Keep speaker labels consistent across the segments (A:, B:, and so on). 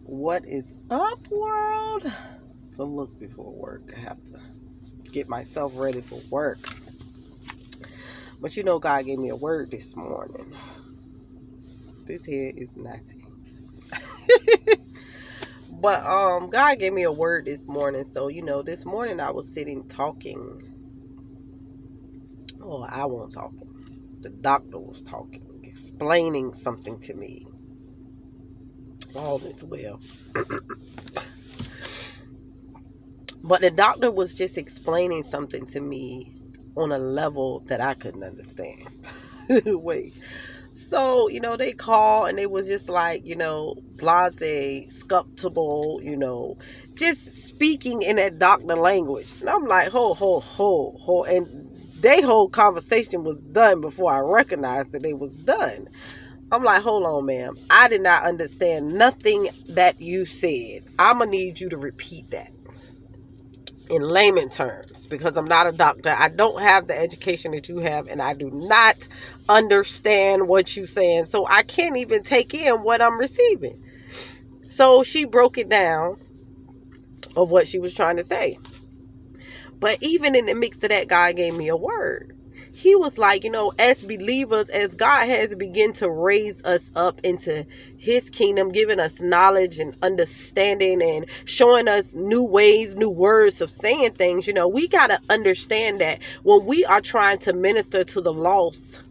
A: What is up, world? So look, before work, I have to get myself ready for work. But God gave me a word this morning. This here is nothing. But God gave me a word this morning. So this morning I was sitting talking. Oh, I wasn't talking. The doctor was talking, explaining something to me. All is well. But the doctor was just explaining something to me on a level that I couldn't understand. Wait. So, they call and they was just like, blase, skeptical, just speaking in that doctor language. And I'm like, ho. And their whole conversation was done before I recognized that it was done. I'm like, hold on, ma'am. I did not understand nothing that you said. I'm going to need you to repeat that in layman terms, because I'm not a doctor. I don't have the education that you have, and I do not understand what you're saying. So I can't even take in what I'm receiving. So she broke it down of what she was trying to say. But even in the mix of that, God gave me a word. He was like, as believers, as God has begun to raise us up into his kingdom, giving us knowledge and understanding and showing us new ways, new words of saying things, we got to understand that when we are trying to minister to the lost,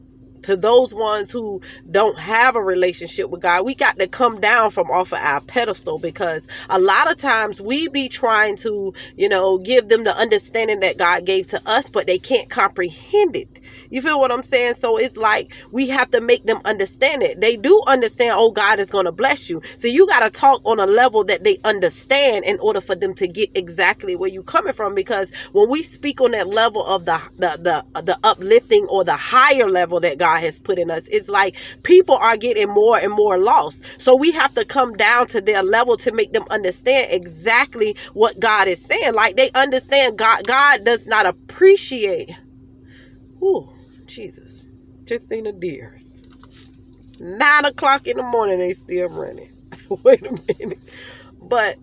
A: to those ones who don't have a relationship with God, we got to come down from off of our pedestal, because a lot of times we be trying to, give them the understanding that God gave to us, but they can't comprehend it. You feel what I'm saying? So it's like we have to make them understand it. They do understand, oh, God is going to bless you. So you got to talk on a level that they understand in order for them to get exactly where you're coming from. Because when we speak on that level of the uplifting or the higher level that God has put in us, it's like people are getting more and more lost. So we have to come down to their level to make them understand exactly what God is saying. Like they understand God does not appreciate. Ooh, Jesus. Just seen the deers. 9 o'clock in the morning, they still running. Wait a minute. But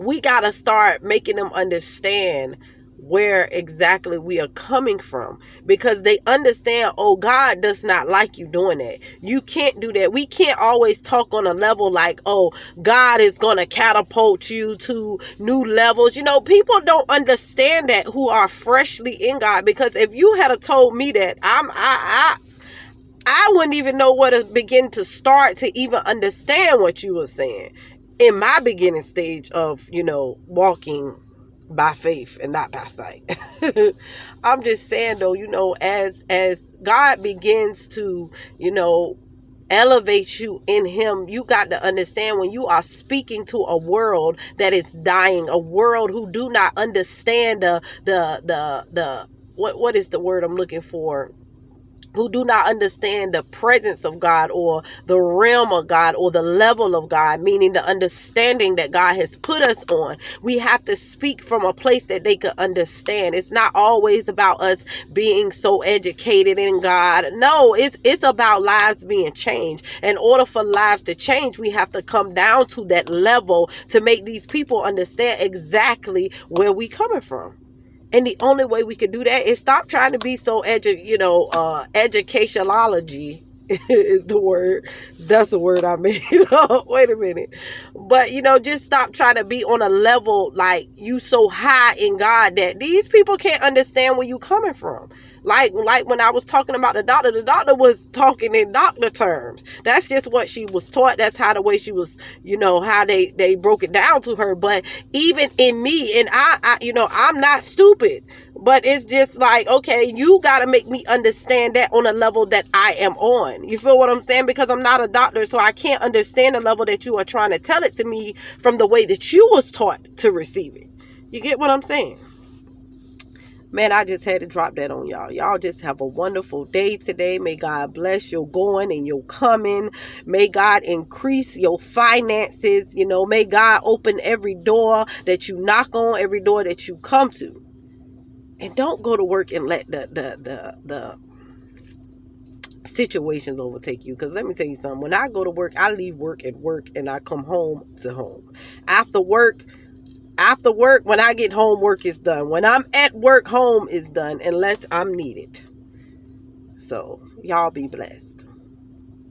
A: we got to start making them understand where exactly we are coming from, because they understand, oh, God does not like you doing that. You can't do that. We can't always talk on a level like, oh, God is going to catapult you to new levels. People don't understand that who are freshly in God, because if you had told me that, I wouldn't even know where to begin to start to even understand what you were saying in my beginning stage of, walking by faith and not by sight. I'm just saying though, as God begins to, elevate you in him, you got to understand when you are speaking to a world that is dying, a world who do not understand the what is the word I'm looking for, who do not understand the presence of God or the realm of God or the level of God, meaning the understanding that God has put us on. We have to speak from a place that they could understand. It's not always about us being so educated in God. No, it's about lives being changed. In order for lives to change, we have to come down to that level to make these people understand exactly where we coming from. And the only way we could do that is stop trying to be so educationology is the word. That's the word I made up. Wait a minute. But, just stop trying to be on a level like you so high in God that these people can't understand where you coming from. Like when I was talking about the doctor was talking in doctor terms. That's just what she was taught. That's how the way she was, how they broke it down to her. But even in me, and I I'm not stupid, but it's just like, okay, you got to make me understand that on a level that I am on. You feel what I'm saying? Because I'm not a doctor, so I can't understand the level that you are trying to tell it to me from the way that you was taught to receive it. You get what I'm saying? Man, I just had to drop that on y'all. Y'all just have a wonderful day today. May God bless your going and your coming. May God increase your finances. May God open every door that you knock on, every door that you come to. And don't go to work and let the situations overtake you. Because let me tell you something. When I go to work, I leave work at work and I come home to home. After work, when I get home, work is done. When I'm at work, home is done unless I'm needed. So y'all be blessed.